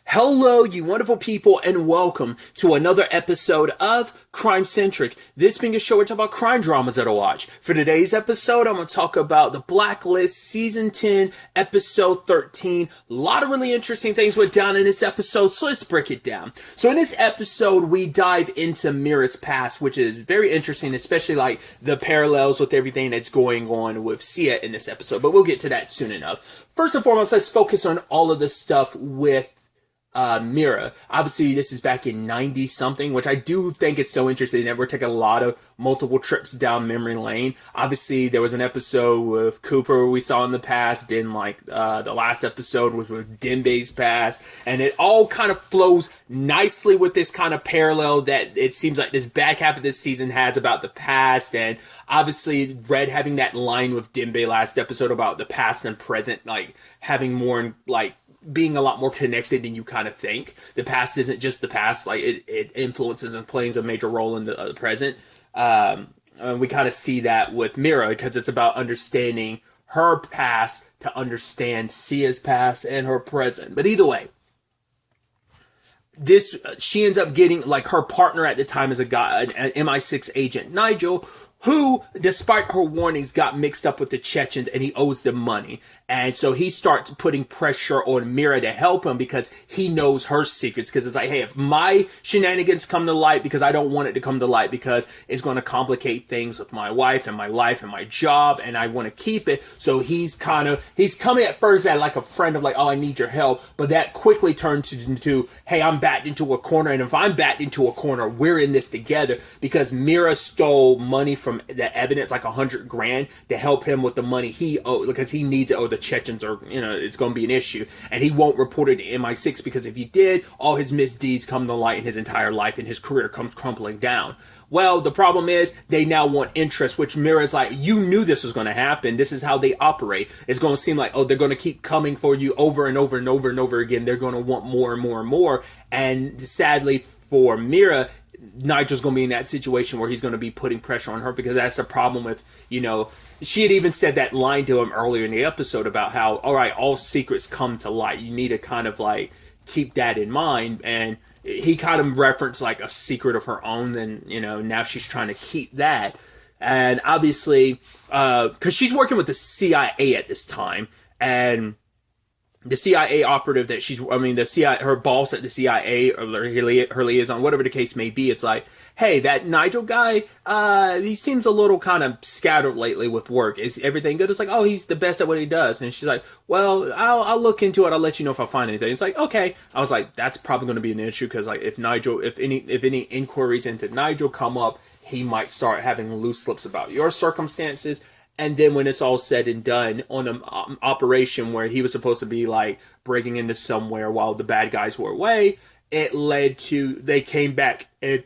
Hello, you wonderful people, and welcome to another episode of Crime Centric. This being a show where we talk about crime dramas that I watch. For today's episode, I'm going to talk about the Blacklist Season 10, Episode 13. A lot of really interesting things went down in this episode, so let's break it down. So in this episode, we dive into Mira's past, which is very interesting, especially like the parallels with everything that's going on with Sia in this episode, but we'll get to that soon enough. First and foremost, let's focus on all of the stuff with Mira. Obviously, this is back in 90-something, which I do think is so interesting that we're taking a lot of multiple trips down memory lane. Obviously, there was an episode with Cooper we saw in the past, then the last episode was with Dembe's past, and it all kind of flows nicely with this kind of parallel that it seems like this back half of this season has about the past, and obviously Red having that line with Dembe last episode about the past and present, like having more being a lot more connected than you kind of think. The past isn't just the past, like it influences and plays a major role in the present. And we kind of see that with Mira because it's about understanding her past to understand Sia's past and her present. But either way, she ends up getting like her partner at the time is a guy, an MI6 agent, Nigel, who, despite her warnings, got mixed up with the Chechens and he owes them money. And so he starts putting pressure on Mira to help him because he knows her secrets. Because it's like, hey, if my shenanigans come to light, because I don't want it to come to light because it's going to complicate things with my wife and my life and my job and I want to keep it. So he's coming at first at like a friend of like, oh, I need your help. But that quickly turns into, hey, I'm backed into a corner. And if I'm backed into a corner, we're in this together because Mira stole money from the evidence, like $100,000 to help him with the money he owed because he needs to owe the Chechens or, it's going to be an issue. And he won't report it to MI6 because if he did, all his misdeeds come to light in his entire life and his career comes crumbling down. Well, the problem is they now want interest, which Mira's like, you knew this was going to happen. This is how they operate. It's going to seem like, oh, they're going to keep coming for you over and over and over and over again. They're going to want more and more and more. And sadly for Mira, Nigel's going to be in that situation where he's going to be putting pressure on her because that's the problem with, she had even said that line to him earlier in the episode about how, all right, all secrets come to light. You need to kind of like keep that in mind. And he kind of referenced like a secret of her own and, now she's trying to keep that. And obviously, because she's working with the CIA at this time and the CIA operative that her boss at the CIA or her liaison, whatever the case may be, it's like, hey, that Nigel guy, he seems a little kind of scattered lately with work. Is everything good? It's like, oh, he's the best at what he does. And she's like, well, I'll look into it. I'll let you know if I find anything. It's like, okay. I was like, that's probably going to be an issue because like if any inquiries into Nigel come up, he might start having loose slips about your circumstances. And then when it's all said and done on an operation where he was supposed to be like breaking into somewhere while the bad guys were away, it led to, they came back and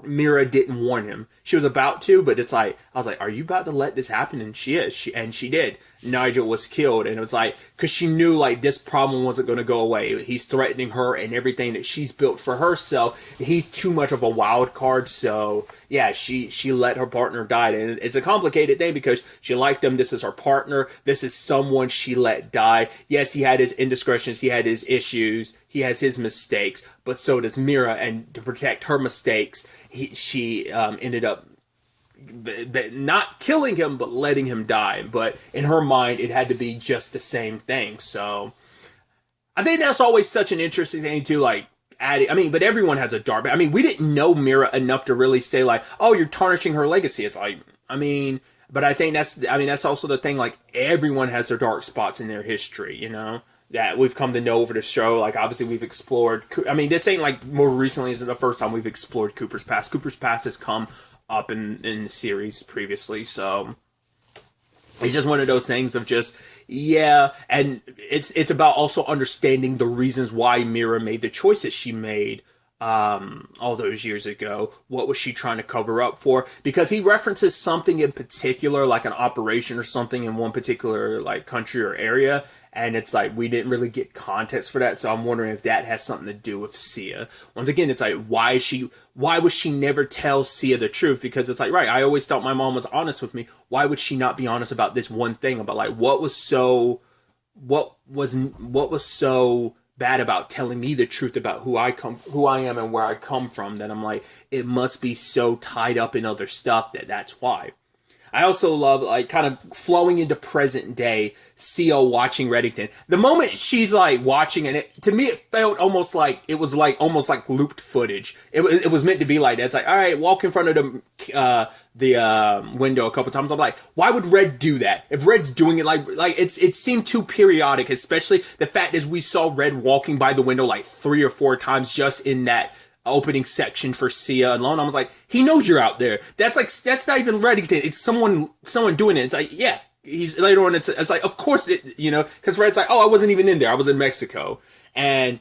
Mira didn't warn him. She was about to, but it's like, I was like, are you about to let this happen? And she is. She did. Nigel was killed. And it was like, because she knew like this problem wasn't going to go away. He's threatening her and everything that she's built for herself. He's too much of a wild card. So yeah, she let her partner die. And it's a complicated thing because she liked him. This is her partner. This is someone she let die. Yes, he had his indiscretions. He had his issues. He has his mistakes, but so does Mira. And to protect her mistakes, she ended up not killing him, but letting him die. But in her mind, it had to be just the same thing. So I think that's always such an interesting thing to like add. But everyone has a dark. We didn't know Mira enough to really say like, oh, you're tarnishing her legacy. It's like, but I think that's also the thing. Like everyone has their dark spots in their history, that we've come to know over the show. Like, obviously, we've explored... this ain't, like, more recently isn't the first time we've explored Cooper's past. Cooper's past has come up in the series previously, so... It's just one of those things of just, yeah, and it's about also understanding the reasons why Mira made the choices she made all those years ago. What was she trying to cover up for? Because he references something in particular, like an operation or something in one particular like country or area, and it's like we didn't really get context for that. So I'm wondering if that has something to do with Sia. Once again, it's like why would she never tell Sia the truth? Because it's like, right, I always thought my mom was honest with me. Why would she not be honest about this one thing? About like what was so bad about telling me the truth about who I am and where I come from, that I'm like, it must be so tied up in other stuff that's why. I also love, like, kind of flowing into present day, Sia watching Reddington. The moment she's, like, watching, and to me, it felt almost like, it was, like, almost like looped footage. It was meant to be like that. It's like, all right, walk in front of the window a couple times. I'm like, why would Red do that? If Red's doing it, like it seemed too periodic, especially the fact is we saw Red walking by the window, like, 3 or 4 times just in that opening section for Sia alone. I was like, he knows you're out there. That's not even Reddington. It's someone doing it. It's like, yeah, he's later on. It's like, of course, because Red's like, oh, I wasn't even in there. I was in Mexico. And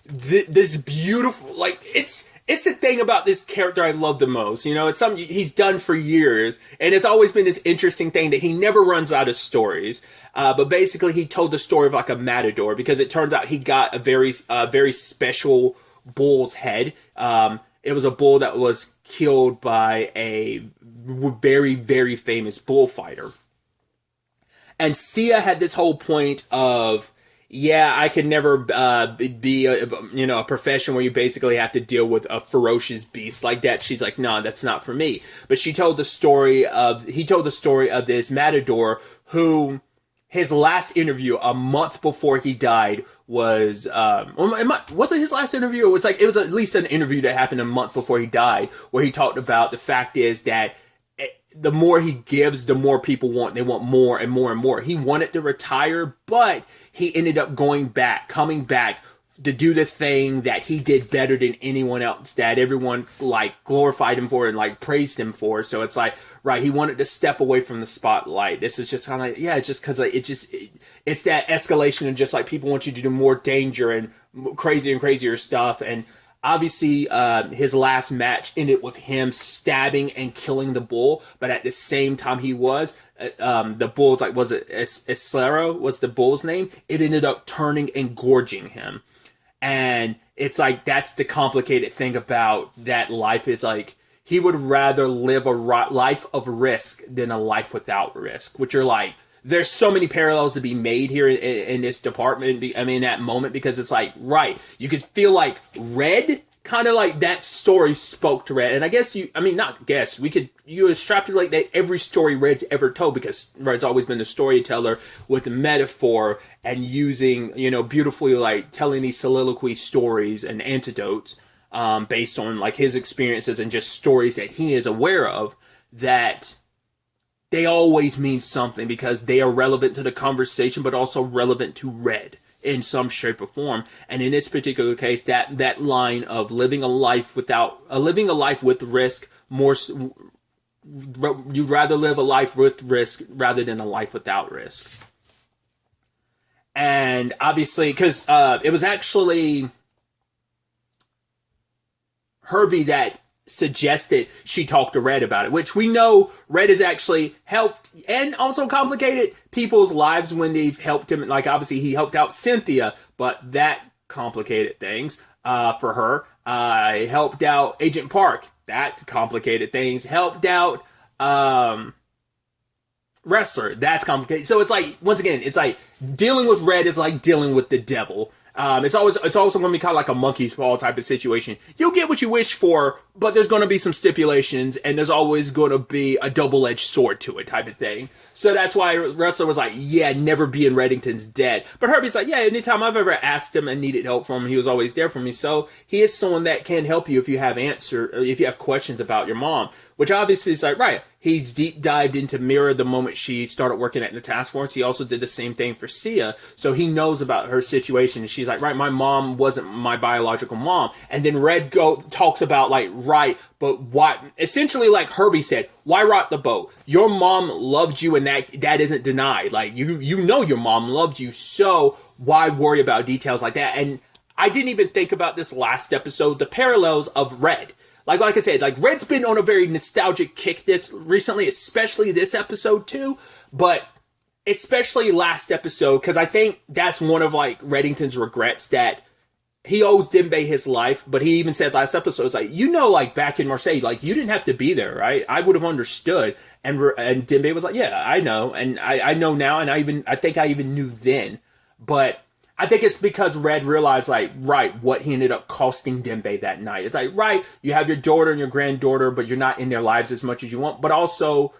this beautiful, like, it's the thing about this character I love the most. It's something he's done for years. And it's always been this interesting thing that he never runs out of stories. But basically he told the story of like a matador, because it turns out he got a very special bull's head. It was a bull that was killed by a very, very famous bullfighter. And Sia had this whole point of, yeah, I could never be a profession where you basically have to deal with a ferocious beast like that. She's like, no, that's not for me. But he told the story of this matador who, his last interview a month before he died was, was it his last interview? It was at least an interview that happened a month before he died, where he talked about the fact is that the more he gives, the more people want. They want more and more and more. He wanted to retire, but he ended up coming back to do the thing that he did better than anyone else, that everyone like glorified him for and like praised him for. So it's like, right, he wanted to step away from the spotlight. This is just kind of like, yeah, it's just because like, it's that escalation of just like people want you to do more danger and crazier and crazier stuff. And obviously, his last match ended with him stabbing and killing the bull, but at the same time the bull's like, was it Eslero was the bull's name? It ended up turning and gorging him. And it's like, that's the complicated thing about that life. It's like, he would rather live a life of risk than a life without risk, which are like, there's so many parallels to be made here in this department. I mean, that moment, because it's like, right, you could feel like Red, kind of like that story spoke to Red. And I guess you extrapolate that every story Red's ever told, because Red's always been the storyteller with the metaphor and using, beautifully like telling these soliloquy stories and anecdotes based on like his experiences and just stories that he is aware of, that they always mean something because they are relevant to the conversation, but also relevant to Red in some shape or form. And in this particular case, that line of living a life with risk, you'd rather live a life with risk rather than a life without risk. And obviously, because it was actually Herbie that suggested she talk to Red about it, which we know Red has actually helped and also complicated people's lives when they've helped him. Like, obviously he helped out Cynthia, but that complicated things for her. Helped out Agent Park, that complicated things. Helped out Wrestler, that's complicated. So it's like, once again, it's like dealing with Red is like dealing with the devil. It's also going to be kind of like a monkey's paw type of situation. You'll get what you wish for, but there's going to be some stipulations, and there's always going to be a double-edged sword to it type of thing. So that's why Wrestler was like, yeah, never be in Reddington's debt. But Herbie's like, yeah, anytime I've ever asked him and needed help from him, he was always there for me. So he is someone that can help you if you have questions about your mom. Which obviously is like, right, he's deep dived into Mira the moment she started working at the task force. He also did the same thing for Sia. So he knows about her situation. And she's like, right, my mom wasn't my biological mom. And then Red talks about like, right, but why? Essentially, like Herbie said, why rock the boat? Your mom loved you, and that isn't denied. Like, you know your mom loved you, so why worry about details like that? And I didn't even think about this last episode, the parallels of Red. Like I said, like Red's been on a very nostalgic kick this recently, especially this episode too, but especially last episode, because I think that's one of like Reddington's regrets, that he owes Dembe his life, but he even said last episode, it's like, like back in Marseille, like you didn't have to be there, right? I would have understood. And Dembe was like, yeah, I know. And I know now. And I think I even knew then, but I think it's because Red realized, like, right, what he ended up costing Dembe that night. It's like, right, you have your daughter and your granddaughter, but you're not in their lives as much as you want. But also,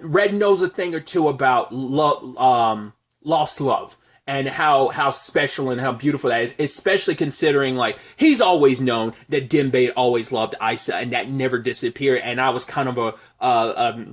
Red knows a thing or two about lost love and how special and how beautiful that is, especially considering, like, he's always known that Dembe always loved Isa, and that never disappeared. And I was kind of a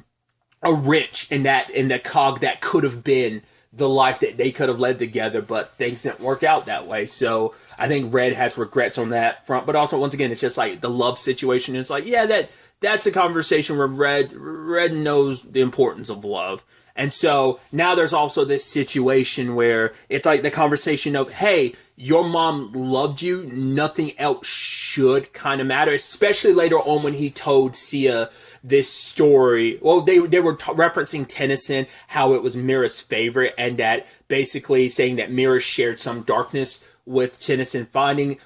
wrench in the cog that could have been the life that they could have led together, but things didn't work out that way. So I think Red has regrets on that front. But also, once again, it's just like the love situation. It's like, yeah, that's a conversation where Red knows the importance of love. And so now there's also this situation where it's like the conversation of, hey, your mom loved you. Nothing else should kind of matter, especially later on when he told Sia this story. Well, they were referencing Tennyson, how it was Mira's favorite, and that basically saying that Mira shared some darkness with Tennyson,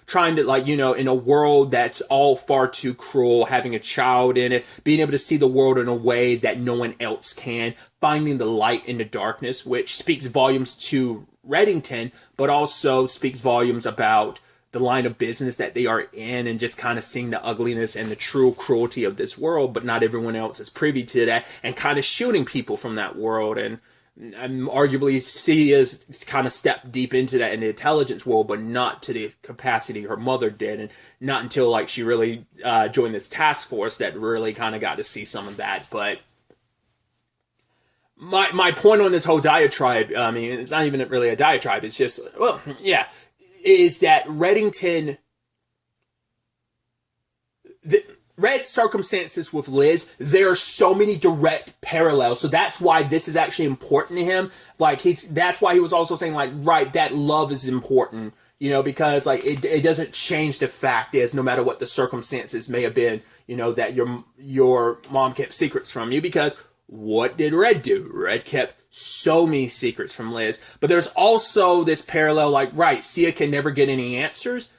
trying to, like, you know, in a world that's all far too cruel, having a child in it, being able to see the world in a way that no one else can, finding the light in the darkness, which speaks volumes to Reddington, but also speaks volumes about the line of business that they are in, and just kind of seeing the ugliness and the true cruelty of this world, but not everyone else is privy to that, and kind of shooting people from that world. And arguably Sia's kind of stepped deep into that in the intelligence world, but not to the capacity her mother did, and not until, like, she really joined this task force that really kind of got to see some of that. But my point on this whole diatribe, I mean, it's not even really a diatribe, it's just, well, yeah, is that Reddington, the Red's circumstances with Liz, there are so many direct parallels. So that's why this is actually important to him. Like, that's why he was also saying, like, right, that love is important, you know, because, like, it doesn't change the fact is, no matter what the circumstances may have been, you know, that your mom kept secrets from you, because what did Red do? Red kept so many secrets from Liz. But there's also this parallel, like, right, Sia can never get any answers.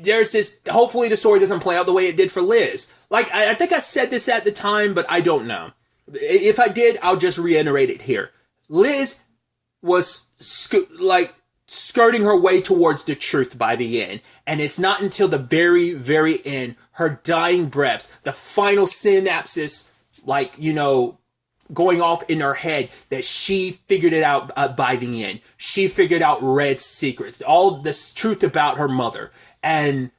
There's this, hopefully the story doesn't play out the way it did for Liz. Like, I think I said this at the time, but I don't know. If I did, I'll just reiterate it here. Liz was, skirting her way towards the truth by the end. And it's not until the very, very end, her dying breaths, the final synapses, like, you know, going off in her head, that she figured it out by the end. She figured out Red's secrets, all this truth about her mother. And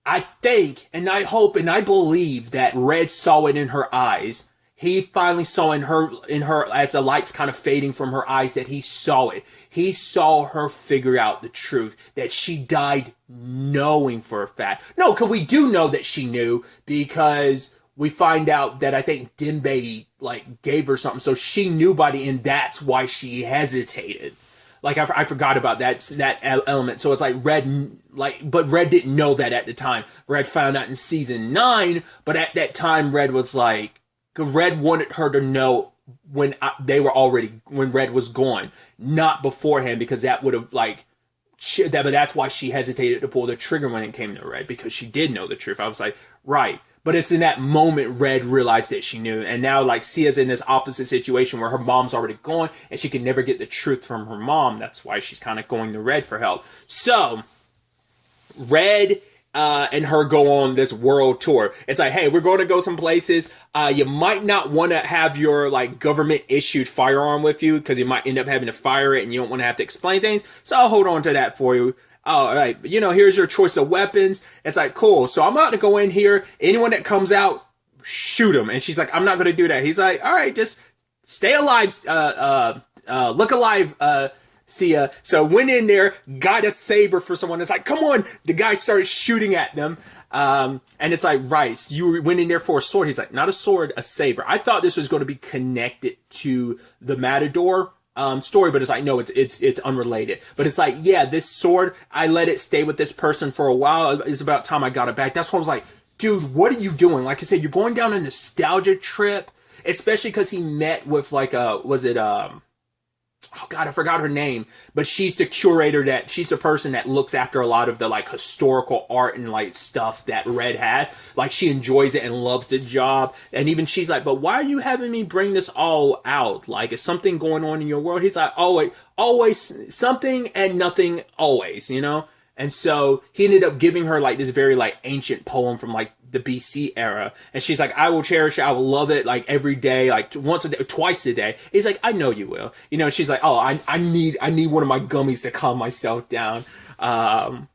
I think, and I hope, and I believe that Red saw it in her eyes. He finally saw in her, as the light's kind of fading from her eyes, that he saw it. He saw her figure out the truth, that she died knowing for a fact. No, because we do know that she knew, because we find out that I think Dembe, like, gave her something. So she knew by the end, that's why she hesitated. Like, I forgot about that element. So it's like but Red didn't know that at the time. Red found out in season 9, but at that time, Red was like, Red wanted her to know when Red was gone, not beforehand, because that would have, like, but that's why she hesitated to pull the trigger when it came to Red, because she did know the truth. I was like, right. But it's in that moment Red realized that she knew. And now, like, Sia's in this opposite situation where her mom's already gone and she can never get the truth from her mom. That's why she's kind of going to Red for help. So, Red and her go on this world tour. It's like, hey, we're going to go some places. You might not want to have your, like, government-issued firearm with you, because you might end up having to fire it and you don't want to have to explain things. So I'll hold on to that for you. All right, you know, here's your choice of weapons. It's like, cool. So I'm about to go in here. Anyone that comes out, shoot them. And she's like, I'm not going to do that. He's like, all right, just stay alive. Look alive, Sia. So went in there, got a saber for someone. It's like, come on. The guy started shooting at them. And it's like, right, so you went in there for a sword. He's like, not a sword, a saber. I thought this was going to be connected to the Matador story, but it's like, no, it's unrelated. But it's like, yeah, this sword, I let it stay with this person for a while. It's about time I got it back. That's why I was like, dude, what are you doing? Like I said, you're going down a nostalgia trip, especially because he met with, like, oh God, I forgot her name, but she's the she's the person that looks after a lot of the like historical art and like stuff that Red has. Like she enjoys it and loves the job. And even she's like, but why are you having me bring this all out? Like, is something going on in your world? He's like, always something and nothing always, you know? And so he ended up giving her like this very like ancient poem from like the BC era. And she's like, I will cherish it. I will love it like every day, like once a day, twice a day. He's like, I know you will. You know, she's like, oh, I need one of my gummies to calm myself down. I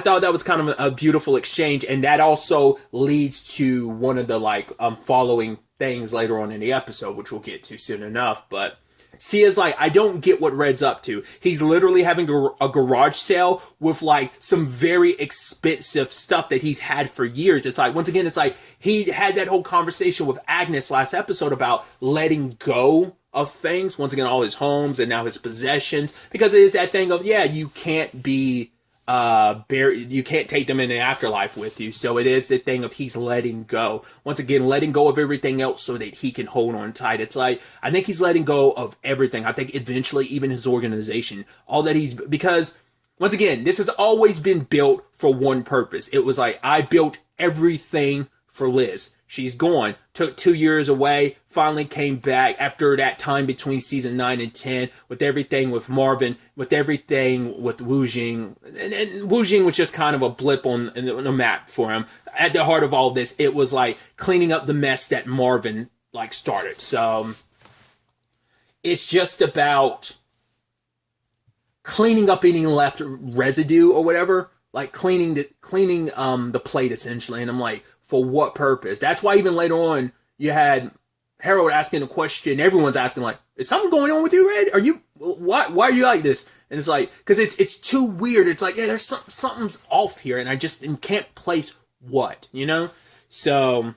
thought that was kind of a beautiful exchange. And that also leads to one of the like following things later on in the episode, which we'll get to soon enough. But Sia's like, I don't get what Red's up to. He's literally having a garage sale with like some very expensive stuff that he's had for years. It's like, once again, it's like he had that whole conversation with Agnes last episode about letting go of things. Once again, all his homes and now his possessions, because it is that thing of, yeah, you can't be you can't take them in the afterlife with you. So it is the thing of he's letting go. Once again, letting go of everything else so that he can hold on tight. It's like, I think he's letting go of everything. I think eventually even his organization, all that because once again, this has always been built for one purpose. It was like, I built everything for Liz. She's gone. Took 2 years away. Finally came back after that time between season 9 and 10 with everything with Marvin, with everything with Wu Jing. And Wu Jing was just kind of a blip on the map for him. At the heart of all this, it was like cleaning up the mess that Marvin like started. So it's just about cleaning up any left residue or whatever. Like cleaning the plate essentially. And I'm like, for what purpose? That's why even later on, you had Harold asking a question. Everyone's asking like, is something going on with you, Red? Why are you like this? And it's like, cause it's too weird. It's like, yeah, there's something's off here. And I just can't place what, you know? So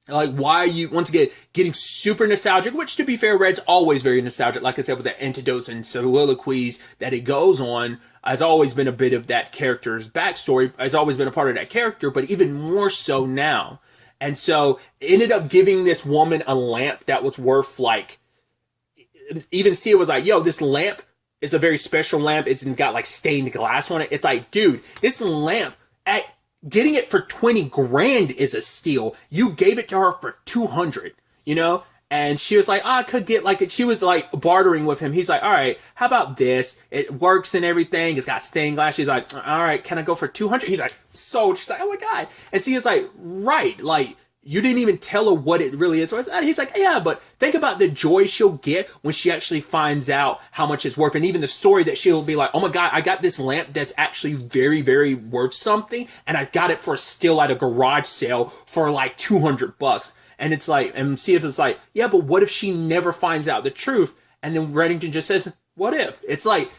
like, why are you, once again, getting super nostalgic, which to be fair, Red's always very nostalgic. Like I said, with the antidotes and soliloquies that it goes on, has always been a bit of that character's backstory, has always been a part of that character, but even more so now. And so ended up giving this woman a lamp that was worth like, even Sia was like, yo, this lamp is a very special lamp. It's got like stained glass on it. It's like, dude, this lamp getting it for 20 grand is a steal. You gave it to her for 200, you know? And she was like, oh, I could get like, she was like bartering with him. He's like, all right, how about this? It works and everything. It's got stained glass. She's like, all right, can I go for 200? He's like, sold. She's like, oh my God. And Sia's like, right. Like, you didn't even tell her what it really is. So he's like, yeah, but think about the joy she'll get when she actually finds out how much it's worth. And even the story that she'll be like, oh my God, I got this lamp that's actually very, very worth something. And I got it for a steal at a garage sale for like $200. And it's like, and see if it's like, yeah, but what if she never finds out the truth? And then Reddington just says, what if? It's like,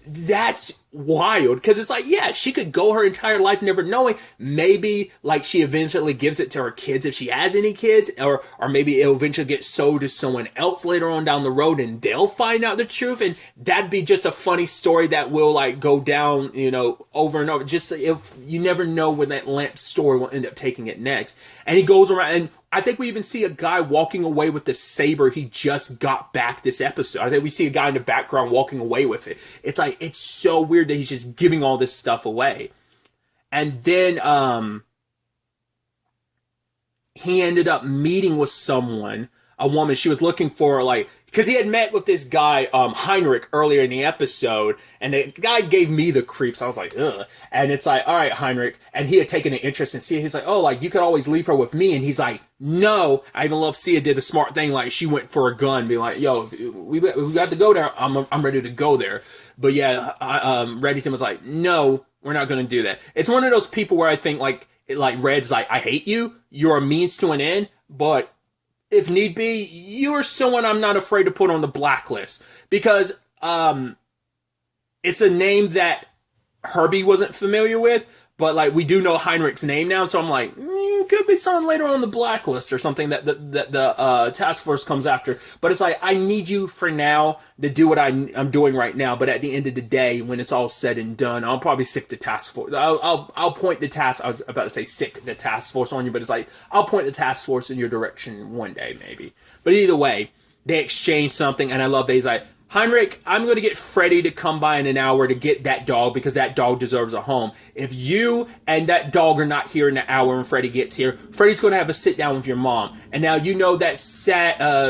that's wild, because it's like, yeah, she could go her entire life never knowing. Maybe like she eventually gives it to her kids if she has any kids, or maybe it'll eventually get sold to someone else later on down the road and they'll find out the truth, and that'd be just a funny story that will like go down, you know, over and over. Just if you never know where that lamp story will end up taking it next. And he goes around, and I think we even see a guy walking away with the saber he just got back this episode. I think we see a guy in the background walking away with it. It's like, it's so weird that he's just giving all this stuff away. And then he ended up meeting with someone, a woman. She was looking for like, because he had met with this guy, Heinrich, earlier in the episode, and the guy gave me the creeps. I was like, ugh. And it's like, all right, Heinrich. And he had taken an interest in Sia. He's like, oh, like, you could always leave her with me. And he's like, no. I even love Sia did the smart thing. Like, she went for a gun, be like, yo, we got to go there. I'm ready to go there. But yeah, Reddington was like, no, we're not going to do that. It's one of those people where I think, like Red's like, I hate you. You're a means to an end, but if need be, you're someone I'm not afraid to put on the blacklist, because it's a name that Herbie wasn't familiar with, but like we do know Heinrich's name now, so I'm like, could be someone later on the blacklist or something that the task force comes after. But it's like, I need you for now to do what I'm doing right now. But at the end of the day, when it's all said and done, I'll probably sick the task force. I'll point the task. I was about to say sick the task force on you, but it's like, I'll point the task force in your direction one day maybe. But either way, they exchange something, and I love that he's like, Heinrich, I'm going to get Freddy to come by in an hour to get that dog because that dog deserves a home. If you and that dog are not here in an hour when Freddy gets here, Freddy's going to have a sit down with your mom. And now you know that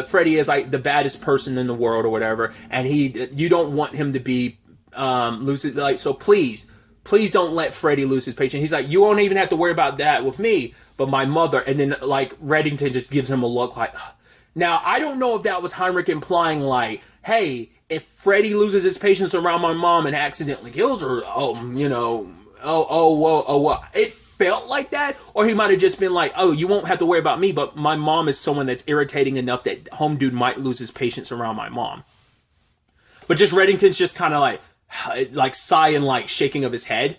Freddy is like the baddest person in the world or whatever, and you don't want him to be lose like, so please don't let Freddy lose his patience. He's like, you won't even have to worry about that with me, but my mother. And then like Reddington just gives him a look like. Now, I don't know if that was Heinrich implying like, hey, if Freddy loses his patience around my mom and accidentally kills her, it felt like that. Or he might have just been like, oh, you won't have to worry about me, but my mom is someone that's irritating enough that home dude might lose his patience around my mom. But just Reddington's just kind of like sighing, like shaking of his head.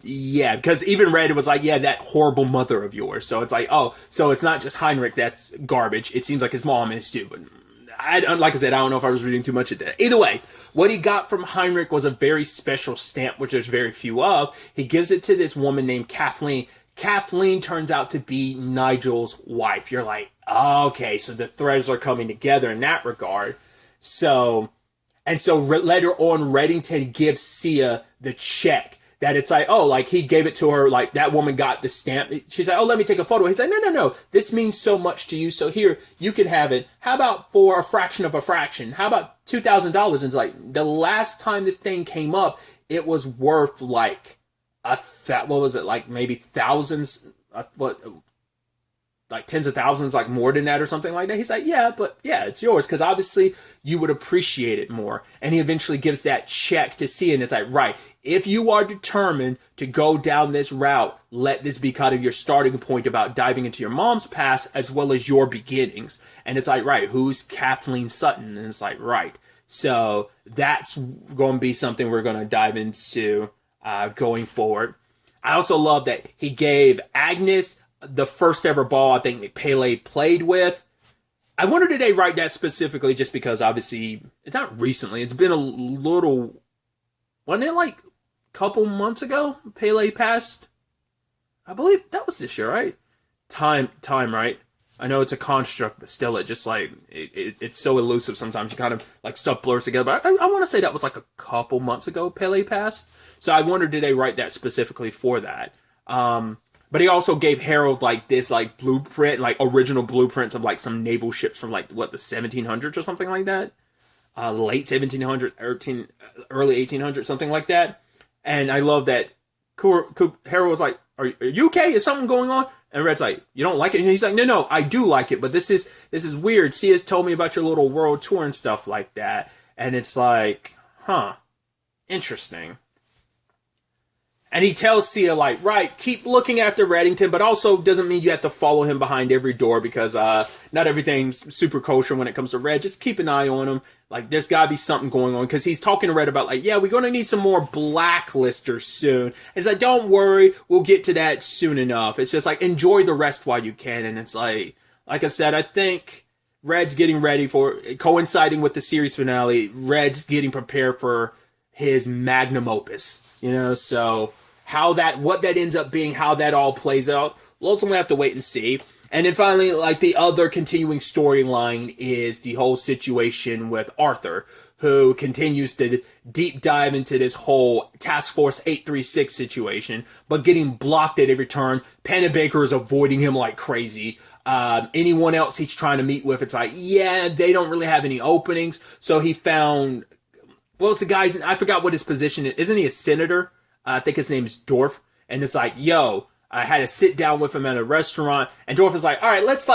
Yeah, because even Red was like, yeah, that horrible mother of yours. So it's like, oh, so it's not just Heinrich that's garbage. It seems like his mom is too. But like I said, I don't know if I was reading too much of that. Either way, what he got from Heinrich was a very special stamp, which there's very few of. He gives it to this woman named Kathleen. Kathleen turns out to be Nigel's wife. You're like, okay, so the threads are coming together in that regard. So later on, Reddington gives Sia the check. That it's like, oh, like he gave it to her, like that woman got the stamp. She's like, oh, let me take a photo. He's like, no. This means so much to you. So here, you can have it. How about for a fraction of a fraction? How about $2,000? And it's like, the last time this thing came up, it was worth like what was it? Like maybe thousands, like tens of thousands, like more than that or something like that. He's like, yeah, it's yours. Cause obviously you would appreciate it more. And he eventually gives that check to C, and it's like, right. If you are determined to go down this route, let this be kind of your starting point about diving into your mom's past as well as your beginnings. And it's like, right, who's Kathleen Sutton? And it's like, right. So that's going to be something we're going to dive into going forward. I also love that he gave Agnes the first ever ball I think that Pele played with. I wonder did they write that specifically just because obviously, it's not recently, it's been a little, wasn't it like a couple months ago Pele passed? I believe that was this year, right? Time, right? I know it's a construct, but still it just like, it's so elusive sometimes, you kind of like stuff blurs together, but I want to say that was like a couple months ago Pele passed. So I wonder did they write that specifically for that? But he also gave Harold like this like blueprint, like original blueprints of like some naval ships from like what the 1700s or something like that, late 1700s, early 1800s, something like that. And I love that Harold was like, "Are you okay? Is something going on?" And Red's like, "You don't like it?" And he's like, "No, I do like it, but this is weird. Sia's told me about your little world tour and stuff like that." And it's like, interesting. And he tells Sia, like, right, keep looking after Reddington, but also doesn't mean you have to follow him behind every door because not everything's super kosher when it comes to Red. Just keep an eye on him. Like, there's got to be something going on because he's talking to Red about, like, yeah, we're going to need some more blacklisters soon. It's like, don't worry, we'll get to that soon enough. It's just like, enjoy the rest while you can. And it's like I said, I think Red's getting ready for, coinciding with the series finale, Red's getting prepared for his magnum opus, so what that ends up being, how that all plays out, we'll ultimately have to wait and see. And then finally, like the other continuing storyline is the whole situation with Arthur, who continues to deep dive into this whole Task Force 836 situation, but getting blocked at every turn. Pennebaker is avoiding him like crazy. Anyone else he's trying to meet with, it's like, yeah, they don't really have any openings. So he found, what was the guy's, I forgot what his position is. Isn't he a senator? I think his name is Dorf. And it's like, yo, I had to sit down with him at a restaurant. And Dorf is like, all right, let's,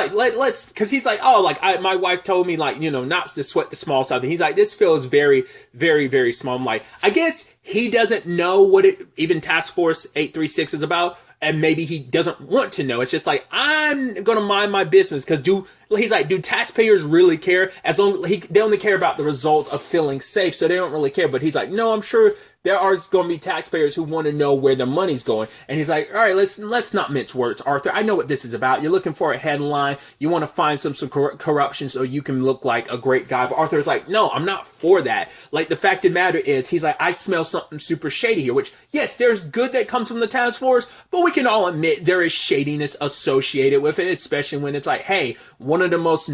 because he's like, oh, like, my wife told me, like, not to sweat the small stuff. And he's like, this feels very, very, very small. I'm like, I guess he doesn't know what even Task Force 836 is about. And maybe he doesn't want to know. It's just like, I'm going to mind my business. Because he's like, do taxpayers really care? They only care about the results of feeling safe. So they don't really care. But he's like, no, I'm sure there are going to be taxpayers who want to know where the money's going. And he's like, all right, let's not mince words, Arthur. I know what this is about. You're looking for a headline. You want to find some corruption so you can look like a great guy. But Arthur's like, no, I'm not for that. Like, the fact of the matter is, he's like, I smell something super shady here, which, yes, there's good that comes from the task force, but we can all admit there is shadiness associated with it, especially when it's like, hey, one of the most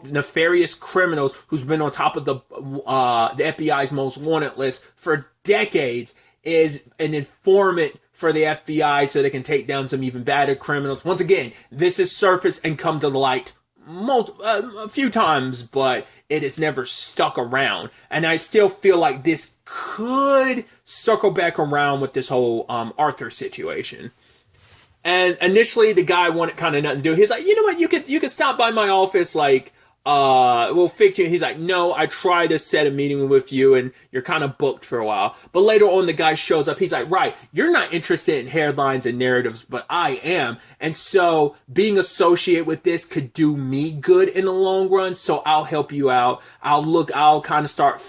nefarious criminals who's been on top of the FBI's most wanted list for decades, is an informant for the FBI so they can take down some even badder criminals. Once again, this has surfaced and come to the light a few times, but it has never stuck around. And I still feel like this could circle back around with this whole Arthur situation. And initially, the guy wanted kind of nothing to do. He's like, you know what, you could stop by my office, like, we'll fix you. He's like, no, I tried to set a meeting with you and you're kind of booked for a while. But later on, the guy shows up. He's like, right, you're not interested in headlines and narratives, but I am. And so being associated with this could do me good in the long run. So I'll help you out. I'll kind of start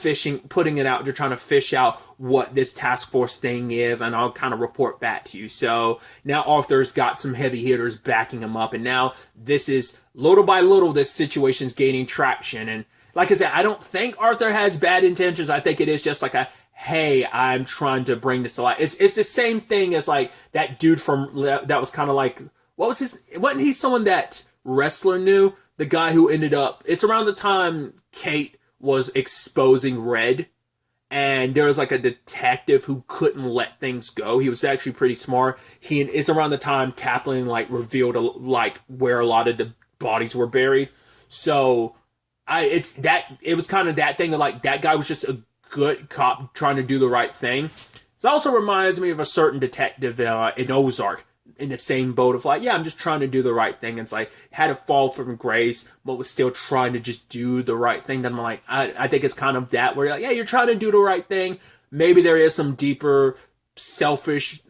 putting it out. They're trying to fish out what this task force thing is, and I'll kind of report back to you. So now Arthur's got some heavy hitters backing him up, and now this is little by little, this situation's gaining traction. And like I said, I don't think Arthur has bad intentions. I think it is just like hey, I'm trying to bring this to light. It's the same thing as like that dude that was kind of like, wasn't he someone that wrestler knew? The guy who ended up, it's around the time Kate was exposing Red, and there was like a detective who couldn't let things go. He was actually pretty smart. It's around the time Kaplan like revealed like where a lot of the bodies were buried. So it was kind of that thing of like, that guy was just a good cop trying to do the right thing. It also reminds me of a certain detective in Ozark, in the same boat of like, yeah, I'm just trying to do the right thing. It's like, had a fall from grace, but was still trying to just do the right thing. Then I'm like, I think it's kind of that where you're like, yeah, you're trying to do the right thing. Maybe there is some deeper selfish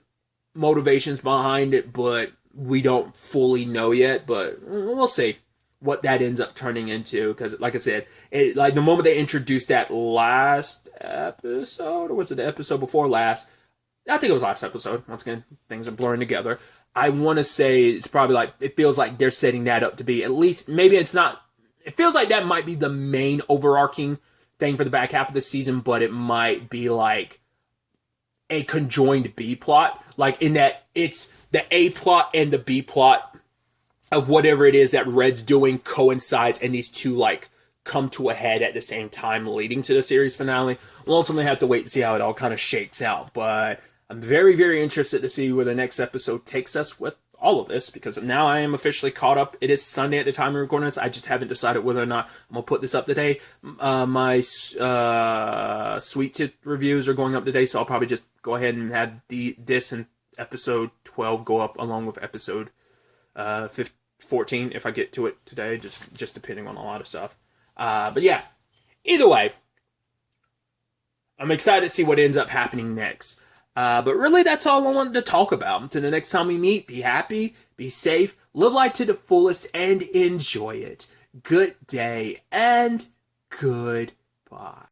motivations behind it, but we don't fully know yet. But we'll see what that ends up turning into. Because like I said, like the moment they introduced that last episode, or was it the episode before last? I think it was last episode. Once again, things are blurring together. I want to say it's probably like, it feels like they're setting that up to be at least, maybe it's not, it feels like that might be the main overarching thing for the back half of the season, but it might be like a conjoined B plot, like in that it's the A plot and the B plot of whatever it is that Red's doing coincides, and these two like come to a head at the same time, leading to the series finale. We'll ultimately have to wait and see how it all kind of shakes out, but I'm very, very interested to see where the next episode takes us with all of this, because now I am officially caught up. It is Sunday at the time of recording this. I just haven't decided whether or not I'm going to put this up today. My Sweet Tooth reviews are going up today, so I'll probably just go ahead and have this and episode 12 go up along with episode 14 if I get to it today, just depending on a lot of stuff. But yeah, either way, I'm excited to see what ends up happening next. But really, that's all I wanted to talk about. Until the next time we meet, be happy, be safe, live life to the fullest, and enjoy it. Good day, and goodbye.